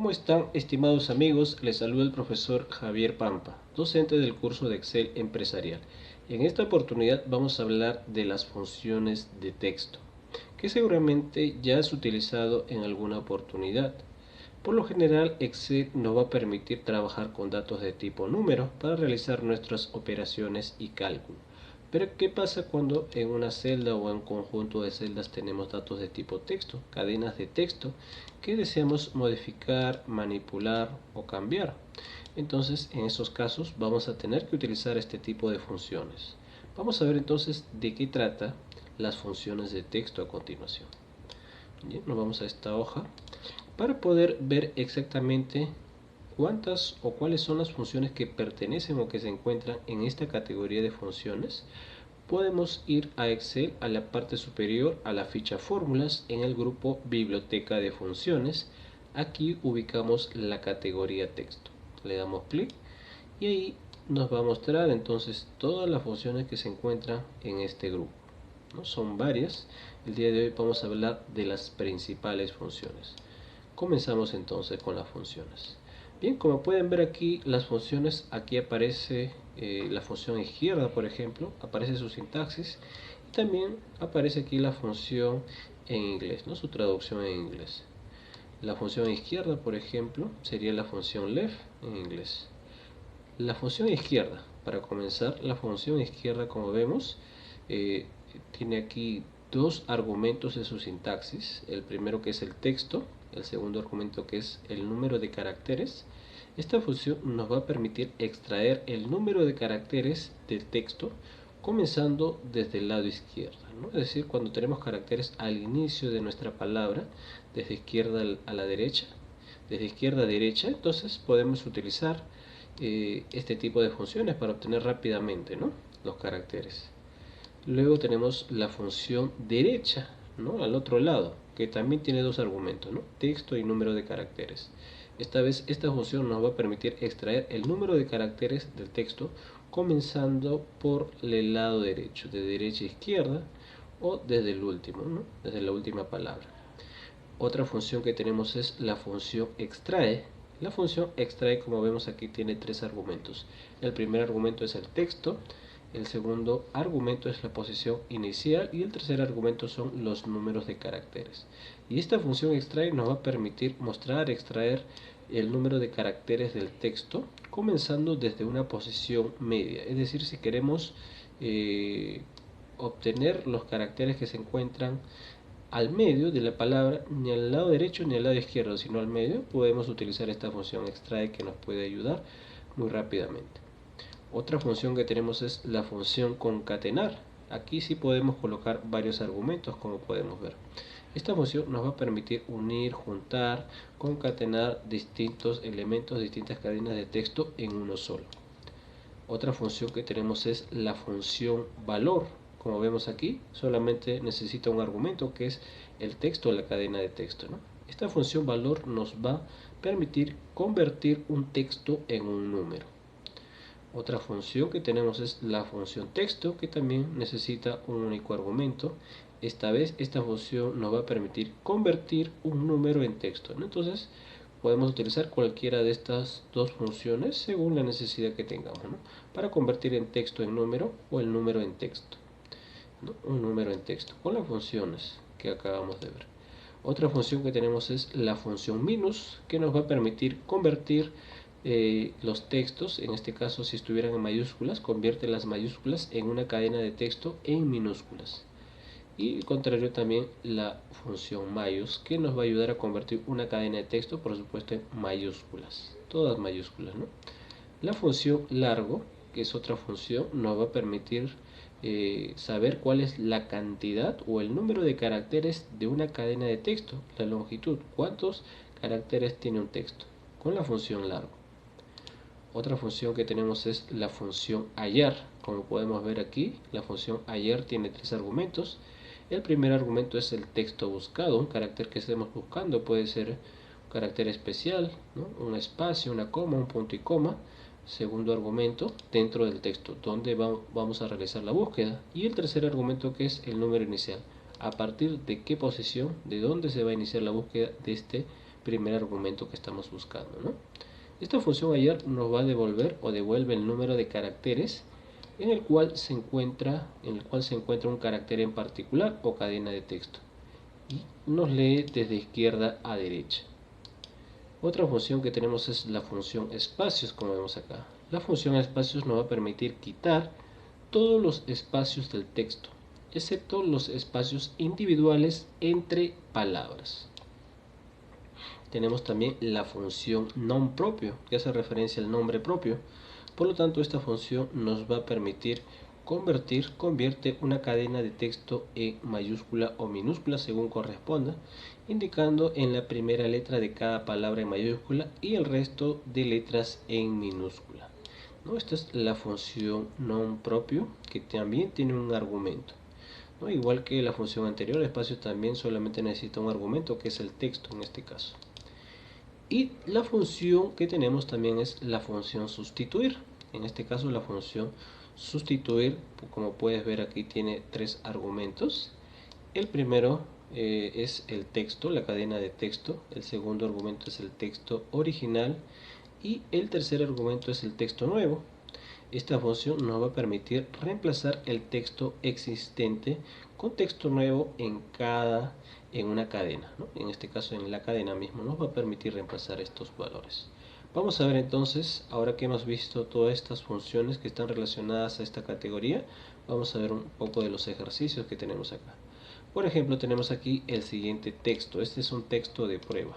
¿Cómo están, estimados amigos? Les saluda el profesor Javier Pampa, docente del curso de Excel empresarial. En esta oportunidad vamos a hablar de las funciones de texto, que seguramente ya has utilizado en alguna oportunidad. Por lo general, Excel nos va a permitir trabajar con datos de tipo número para realizar nuestras operaciones y cálculo. Pero ¿qué pasa cuando en una celda o en un conjunto de celdas tenemos datos de tipo texto, cadenas de texto que deseamos modificar, manipular o cambiar? Entonces, en esos casos vamos a tener que utilizar este tipo de funciones. Vamos a ver entonces de qué trata las funciones de texto a continuación. Bien, nos vamos a esta hoja para poder ver exactamente cuántas o cuáles son las funciones que pertenecen o que se encuentran en esta categoría de funciones. Podemos ir a Excel, a la parte superior, a la ficha fórmulas, en el grupo biblioteca de funciones. Aquí ubicamos la categoría texto. Le damos clic y ahí nos va a mostrar entonces todas las funciones que se encuentran en este grupo, ¿no? Son varias. El día de hoy vamos a hablar de las principales funciones. Comenzamos entonces con las funciones. Bien, como pueden ver aquí las funciones, aquí aparece la función izquierda, por ejemplo, aparece su sintaxis y también aparece aquí la función en inglés, ¿no? Su traducción en inglés. La función izquierda, por ejemplo, sería la función left en inglés. La función izquierda, para comenzar, la función izquierda, como vemos, eh, tiene aquí dos argumentos de su sintaxis. El primero, que es el texto, el segundo argumento, que es el número de caracteres. Esta función nos va a permitir extraer el número de caracteres del texto comenzando desde el lado izquierdo, ¿no? Es decir, cuando tenemos caracteres al inicio de nuestra palabra, desde izquierda a la derecha, desde izquierda a derecha, entonces podemos utilizar este tipo de funciones para obtener rápidamente, ¿no?, los caracteres. Luego tenemos la función derecha, ¿no?, al otro lado, que también tiene dos argumentos, ¿no?, texto y número de caracteres. Esta vez esta función nos va a permitir extraer el número de caracteres del texto comenzando por el lado derecho, de derecha a izquierda o desde el último, ¿no?, desde la última palabra. Otra función que tenemos es la función extrae. La función extrae, como vemos aquí, tiene tres argumentos. El primer argumento es el texto, el segundo argumento es la posición inicial y el tercer argumento son los números de caracteres. Y esta función extrae nos va a permitir mostrar, extraer el número de caracteres del texto comenzando desde una posición media. Es decir, si queremos obtener los caracteres que se encuentran al medio de la palabra, ni al lado derecho ni al lado izquierdo, sino al medio, podemos utilizar esta función extrae, que nos puede ayudar muy rápidamente. Otra función que tenemos es la función concatenar. Aquí sí podemos colocar varios argumentos, como podemos ver. Esta función nos va a permitir unir, juntar, concatenar distintos elementos, distintas cadenas de texto en uno solo. Otra función que tenemos es la función valor. Como vemos aquí, solamente necesita un argumento, que es el texto o la cadena de texto, ¿no? Esta función valor nos va a permitir convertir un texto en un número. Otra función que tenemos es la función texto, que también necesita un único argumento. Esta vez esta función nos va a permitir convertir un número en texto, ¿no? Entonces podemos utilizar cualquiera de estas dos funciones según la necesidad que tengamos, ¿no?, para convertir en texto en número o el número en texto, ¿no?, un número en texto, con las funciones que acabamos de ver. Otra función que tenemos es la función minus, que nos va a permitir convertir los textos, en este caso si estuvieran en mayúsculas, convierte las mayúsculas en una cadena de texto en minúsculas. Y al contrario también la función mayús, que nos va a ayudar a convertir una cadena de texto, por supuesto, en mayúsculas, todas mayúsculas, ¿no? La función largo, que es otra función, nos va a permitir saber cuál es la cantidad o el número de caracteres de una cadena de texto, la longitud, cuántos caracteres tiene un texto, con la función largo. Otra función que tenemos es la función hallar. Como podemos ver aquí, la función hallar tiene tres argumentos. El primer argumento es el texto buscado, un carácter que estemos buscando, puede ser un carácter especial, ¿no?, un espacio, una coma, un punto y coma. Segundo argumento, dentro del texto, donde vamos a realizar la búsqueda. Y el tercer argumento, que es el número inicial, a partir de qué posición, de dónde se va a iniciar la búsqueda de este primer argumento que estamos buscando, ¿no? Esta función hallar nos va a devolver o devuelve el número de caracteres en el cual se encuentra un carácter en particular o cadena de texto, y nos lee desde izquierda a derecha. Otra función que tenemos es la función espacios, como vemos acá. La función espacios nos va a permitir quitar todos los espacios del texto, excepto los espacios individuales entre palabras. Tenemos también la función nom propio, que hace referencia al nombre propio. Por lo tanto, esta función nos va a permitir convierte una cadena de texto en mayúscula o minúscula según corresponda, indicando en la primera letra de cada palabra en mayúscula y el resto de letras en minúscula, ¿no? Esta es la función nom propio, que también tiene un argumento, ¿no? Igual que la función anterior, espacio también solamente necesita un argumento, que es el texto en este caso. Y la función que tenemos también es la función sustituir. En este caso la función sustituir, como puedes ver aquí, tiene tres argumentos. El primero es el texto, la cadena de texto. El segundo argumento es el texto original. Y el tercer argumento es el texto nuevo. Esta función nos va a permitir reemplazar el texto existente con texto nuevo en una cadena, ¿no? En este caso, en la cadena misma nos va a permitir reemplazar estos valores. Vamos a ver entonces, ahora que hemos visto todas estas funciones que están relacionadas a esta categoría, vamos a ver un poco de los ejercicios que tenemos acá. Por ejemplo, tenemos aquí el siguiente texto. Este es un texto de prueba.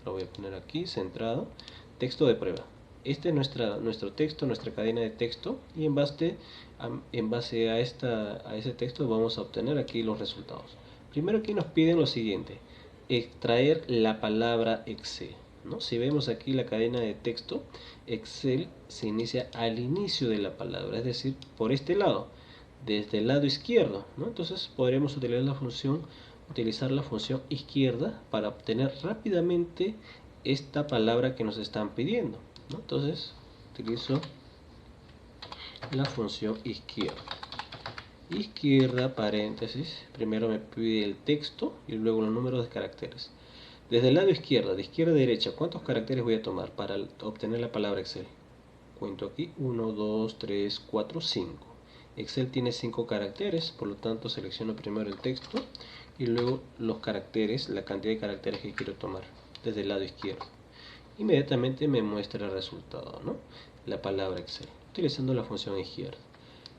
Lo voy a poner aquí, centrado. Texto de prueba. Este es nuestro texto, nuestra cadena de texto, y en base a ese texto vamos a obtener aquí los resultados. Primero aquí nos piden lo siguiente: extraer la palabra Excel, ¿no? Si vemos aquí la cadena de texto, Excel se inicia al inicio de la palabra, es decir, por este lado, desde el lado izquierdo, ¿no? Entonces podremos utilizar la función izquierda para obtener rápidamente esta palabra que nos están pidiendo, ¿no? Entonces utilizo la función izquierda paréntesis, primero me pide el texto y luego los números de caracteres. Desde el lado izquierdo, de izquierda a derecha, ¿cuántos caracteres voy a tomar para obtener la palabra Excel? Cuento aquí: 1, 2, 3, 4, 5. Excel tiene 5 caracteres, por lo tanto selecciono primero el texto y luego los caracteres, la cantidad de caracteres que quiero tomar desde el lado izquierdo. Inmediatamente me muestra el resultado, ¿no? La palabra Excel, utilizando la función izquierda.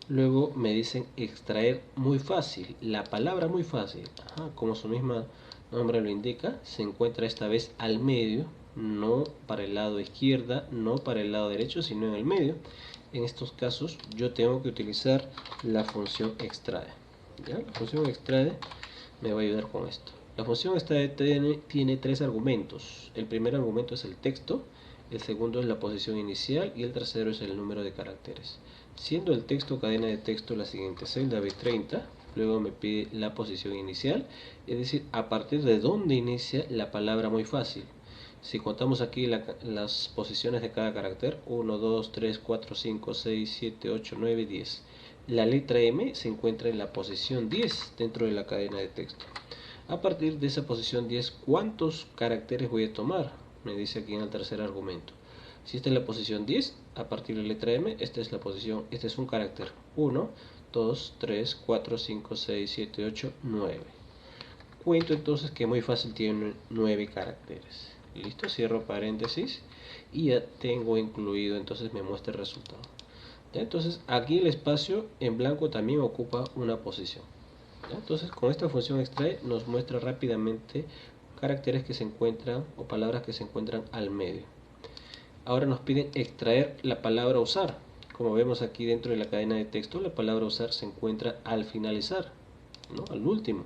Luego me dicen extraer muy fácil, la palabra muy fácil. Como su misma nombre lo indica, se encuentra esta vez al medio, no para el lado izquierda, no para el lado derecho, sino en el medio. En estos casos yo tengo que utilizar la función extrae, ¿ya? La función extrae me va a ayudar con esto. La función extrae tiene tres argumentos. El primer argumento es el texto, el segundo es la posición inicial y el tercero es el número de caracteres. Siendo el texto cadena de texto la siguiente: celda B30, luego me pide la posición inicial, es decir, a partir de donde inicia la palabra muy fácil. Si contamos aquí las posiciones de cada carácter: 1, 2, 3, 4, 5, 6, 7, 8, 9, 10. La letra M se encuentra en la posición 10 dentro de la cadena de texto. A partir de esa posición 10, ¿cuántos caracteres voy a tomar? Me dice aquí en el tercer argumento. Si esta es la posición 10, a partir de la letra M, esta es un carácter: 1, 2, 3, 4, 5, 6, 7, 8, 9. Cuento entonces que muy fácil tiene 9 caracteres. Listo, cierro paréntesis y ya tengo incluido, entonces me muestra el resultado. ¿Ya? Entonces aquí el espacio en blanco también ocupa una posición. ¿Ya? Entonces con esta función extrae nos muestra rápidamente caracteres que se encuentran o palabras que se encuentran al medio. Ahora nos piden extraer la palabra usar. Como vemos aquí dentro de la cadena de texto, la palabra usar se encuentra al finalizar, ¿no? Al último.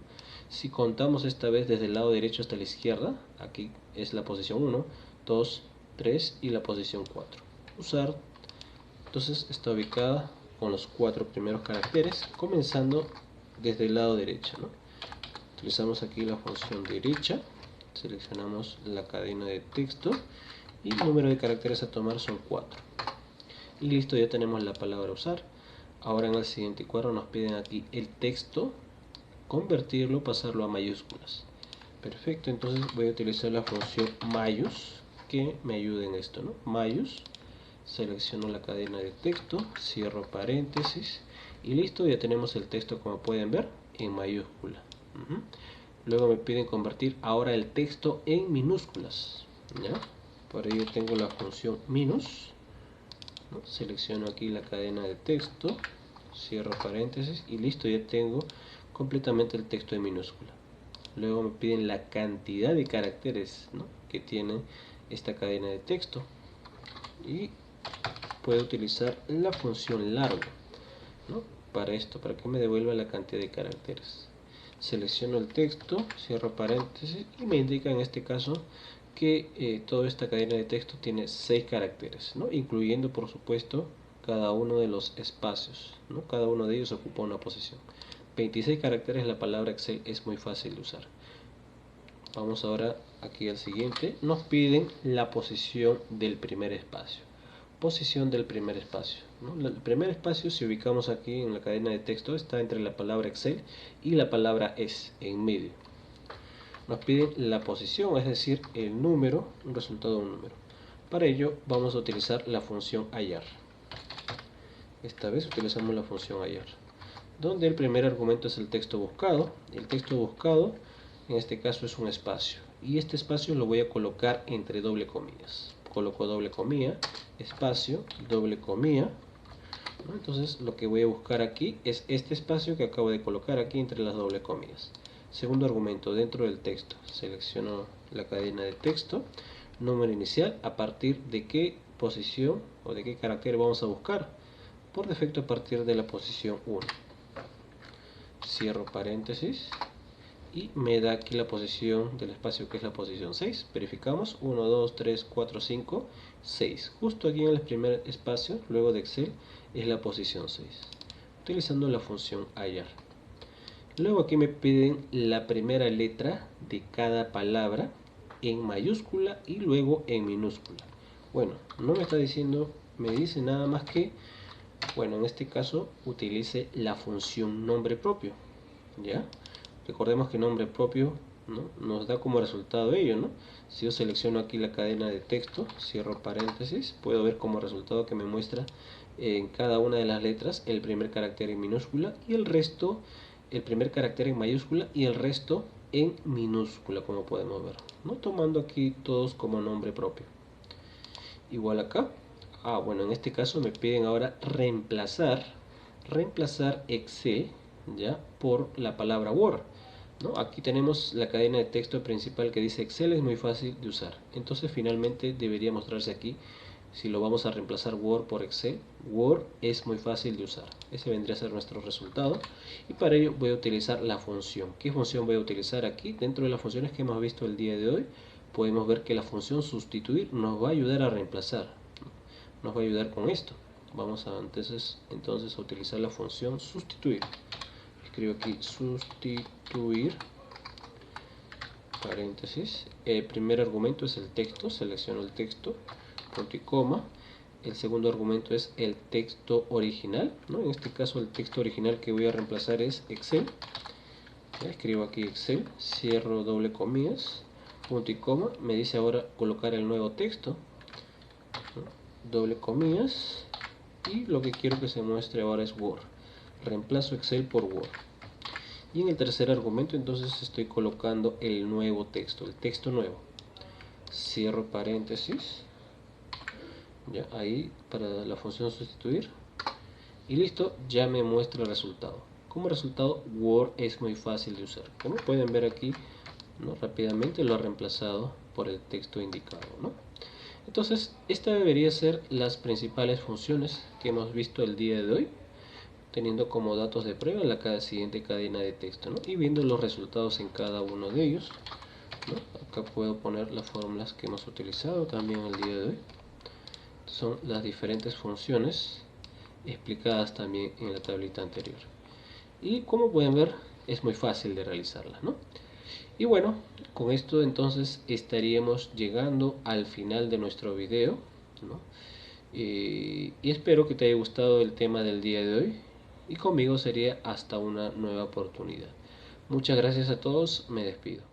Si contamos esta vez desde el lado derecho hasta la izquierda, aquí es la posición 1, 2, 3 y la posición 4. Usar, entonces, está ubicada con los 4 primeros caracteres, comenzando desde el lado derecho, ¿no? Utilizamos aquí la función derecha, seleccionamos la cadena de texto y el número de caracteres a tomar son 4. Y listo, ya tenemos la palabra usar. Ahora en el siguiente cuadro nos piden aquí el texto, convertirlo, pasarlo a mayúsculas. Perfecto, entonces voy a utilizar la función mayus que me ayude en esto, ¿no? Mayus, selecciono la cadena de texto, cierro paréntesis y listo, ya tenemos el texto, como pueden ver, en mayúscula. Luego me piden convertir ahora el texto en minúsculas, ¿ya? Por ello tengo la función minus, ¿no? Selecciono aquí la cadena de texto, cierro paréntesis y listo, ya tengo completamente el texto en minúscula. Luego me piden la cantidad de caracteres, ¿no?, que tiene esta cadena de texto y puedo utilizar la función largo, ¿no?, para esto, para que me devuelva la cantidad de caracteres. Selecciono el texto, cierro paréntesis y me indica en este caso que toda esta cadena de texto tiene 6 caracteres, ¿no?, incluyendo por supuesto cada uno de los espacios, ¿no? Cada uno de ellos ocupa una posición. 26 caracteres. La palabra Excel es muy fácil de usar. Vamos ahora aquí al siguiente. Nos piden la posición del primer espacio. Posición del primer espacio, ¿no? El primer espacio, si ubicamos aquí en la cadena de texto, está entre la palabra Excel y la palabra es, en medio. Nos piden la posición, es decir, el número, un resultado de un número. Para ello vamos a utilizar la función hallar. Esta vez utilizamos la función hallar, donde el primer argumento es el texto buscado. El texto buscado en este caso es un espacio, y este espacio lo voy a colocar entre doble comillas. Coloco doble comilla, espacio, doble comilla, ¿no? Entonces lo que voy a buscar aquí es este espacio que acabo de colocar aquí entre las doble comillas. Segundo argumento, dentro del texto, selecciono la cadena de texto, número inicial, a partir de qué posición o de qué carácter vamos a buscar. Por defecto a partir de la posición 1. Cierro paréntesis y me da aquí la posición del espacio, que es la posición 6. Verificamos: 1, 2, 3, 4, 5, 6. Justo aquí en el primer espacio, luego de Excel, es la posición 6, utilizando la función hallar. Luego aquí me piden la primera letra de cada palabra en mayúscula y luego en minúscula. Bueno, no me está diciendo, me dice nada más que, bueno, en este caso utilice la función nombre propio, ¿ya? Recordemos que nombre propio, ¿no?, nos da como resultado ello, ¿no? Si yo selecciono aquí la cadena de texto, cierro paréntesis, puedo ver como resultado que me muestra en cada una de las letras el primer carácter en minúscula y el resto, el primer carácter en mayúscula y el resto en minúscula, como podemos ver, ¿no?, tomando aquí todos como nombre propio. Igual acá. Bueno, en este caso me piden ahora reemplazar Excel, ¿ya?, por la palabra Word, ¿no? Aquí tenemos la cadena de texto principal que dice Excel es muy fácil de usar. Entonces finalmente debería mostrarse aquí, si lo vamos a reemplazar Word por Excel, Word es muy fácil de usar. Ese vendría a ser nuestro resultado. Y para ello voy a utilizar la función. ¿Qué función voy a utilizar aquí? Dentro de las funciones que hemos visto el día de hoy, podemos ver que la función sustituir nos va a ayudar a reemplazar. Nos va a ayudar con esto. Vamos a entonces a utilizar la función sustituir. Escribo aquí sustituir, paréntesis. El primer argumento es el texto, selecciono el texto, punto y coma. El segundo argumento es el texto original, ¿no? En este caso el texto original que voy a reemplazar es Excel. Ya, escribo aquí Excel, cierro doble comillas, punto y coma. Me dice ahora colocar el nuevo texto, ¿no?, doble comillas, y lo que quiero que se muestre ahora es Word. Reemplazo Excel por Word. Y en el tercer argumento entonces estoy colocando el nuevo texto, el texto nuevo. Cierro paréntesis, ya ahí para la función sustituir, y listo, ya me muestra el resultado. Como resultado, Word es muy fácil de usar. Como pueden ver aquí, ¿no?, rápidamente lo ha reemplazado por el texto indicado, ¿no? Entonces, esta debería ser las principales funciones que hemos visto el día de hoy, teniendo como datos de prueba la siguiente cadena de texto, ¿no?, y viendo los resultados en cada uno de ellos, ¿no? Acá puedo poner las fórmulas que hemos utilizado también el día de hoy. Son las diferentes funciones explicadas también en la tablita anterior. Y como pueden ver, es muy fácil de realizarla, ¿no? Y bueno, con esto entonces estaríamos llegando al final de nuestro video, ¿no? Y espero que te haya gustado el tema del día de hoy. Y conmigo sería hasta una nueva oportunidad. Muchas gracias a todos, me despido.